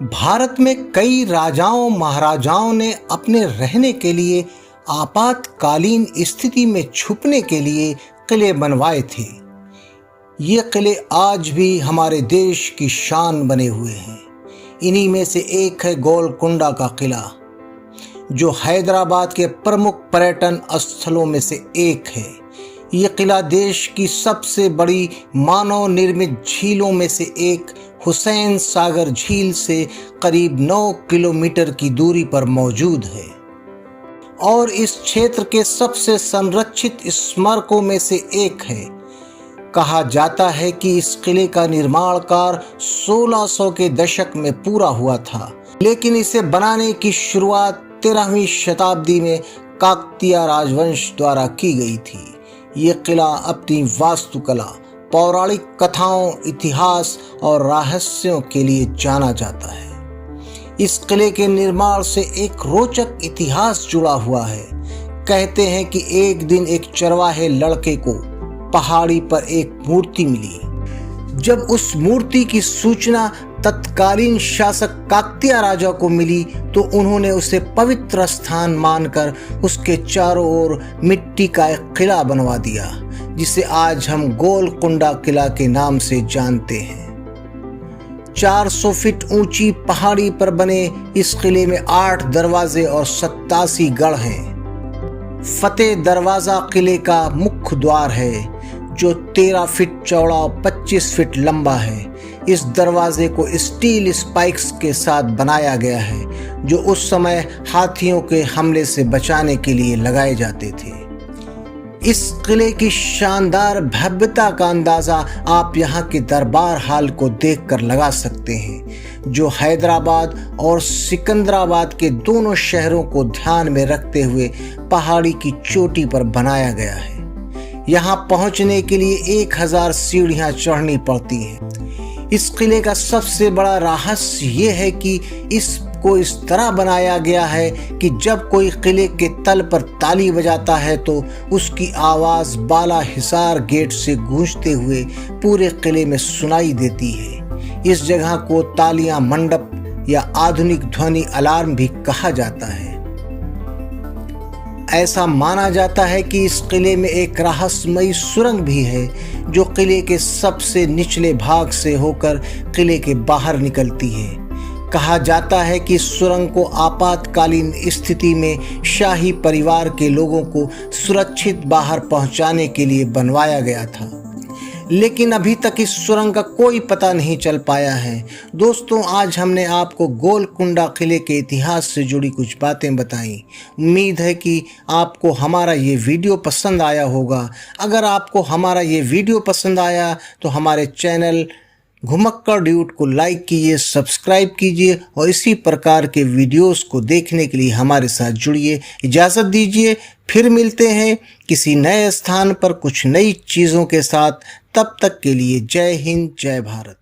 भारत में कई राजाओं महाराजाओं ने अपने रहने के लिए आपातकालीन स्थिति में छुपने के लिए किले बनवाए थे। ये किले आज भी हमारे देश की शान बने हुए हैं। इन्हीं में से एक है गोलकुंडा का किला, जो हैदराबाद के प्रमुख पर्यटन स्थलों में से एक है। ये किला देश की सबसे बड़ी मानव निर्मित झीलों में से एक हुसैन सागर झील से करीब 9 किलोमीटर की दूरी पर मौजूद है और इस क्षेत्र के सबसे संरक्षित स्मारकों में से एक है। कहा जाता है कि इस किले का निर्माण कार्य 1600 के दशक में पूरा हुआ था, लेकिन इसे बनाने की शुरुआत 13वीं शताब्दी में काकतीय राजवंश द्वारा की गई थी। ये किला अपनी वास्तुकला, पौराणिक कथाओं, इतिहास और रहस्यों के लिए जाना जाता है। इस किले के निर्माण से एक रोचक इतिहास जुड़ा हुआ है। कहते हैं कि एक दिन एक चरवाहे लड़के को पहाड़ी पर एक मूर्ति मिली। जब उस मूर्ति की सूचना तत्कालीन शासक काकतीय राजा को मिली तो उन्होंने उसे पवित्र स्थान मानकर उसके चारों ओर मिट्टी का एक किला बनवा दिया, जिसे आज हम गोलकुंडा किला के नाम से जानते हैं। 400 फीट ऊंची पहाड़ी पर बने इस किले में 8 दरवाजे और 87 गढ़ हैं। फतेह दरवाजा किले का मुख्य द्वार है, जो 13 फीट चौड़ा और 25 फीट लंबा है। इस दरवाजे को स्टील स्पाइक्स के साथ बनाया गया है, जो उस समय हाथियों के हमले से बचाने के लिए लगाए जाते थे। इस किले की शानदार भव्यता का अंदाजा आप यहाँ के दरबार हाल को देखकर लगा सकते हैं, जो हैदराबाद और सिकंदराबाद के दोनों शहरों को ध्यान में रखते हुए पहाड़ी की चोटी पर बनाया गया है। यहाँ पहुँचने के लिए 1000 सीढ़ियाँ चढ़नी पड़ती हैं। इस किले का सबसे बड़ा रहस्य ये है कि इसको इस तरह बनाया गया है कि जब कोई किले के तल पर ताली बजाता है तो उसकी आवाज़ बाला हिसार गेट से गूंजते हुए पूरे किले में सुनाई देती है। इस जगह को तालियां मंडप या आधुनिक ध्वनि अलार्म भी कहा जाता है। ऐसा माना जाता है कि इस किले में एक रहस्यमयी सुरंग भी है, जो किले के सबसे निचले भाग से होकर किले के बाहर निकलती है। कहा जाता है कि इस सुरंग को आपातकालीन स्थिति में शाही परिवार के लोगों को सुरक्षित बाहर पहुंचाने के लिए बनवाया गया था, लेकिन अभी तक इस सुरंग का कोई पता नहीं चल पाया है। दोस्तों, आज हमने आपको गोलकुंडा किले के इतिहास से जुड़ी कुछ बातें बताई। उम्मीद है कि आपको हमारा ये वीडियो पसंद आया होगा। अगर आपको हमारा ये वीडियो पसंद आया तो हमारे चैनल घुमक्कड़ ड्यूड को लाइक कीजिए, सब्सक्राइब कीजिए और इसी प्रकार के वीडियोस को देखने के लिए हमारे साथ जुड़िए। इजाज़त दीजिए, फिर मिलते हैं किसी नए स्थान पर कुछ नई चीज़ों के साथ। तब तक के लिए जय हिंद, जय भारत।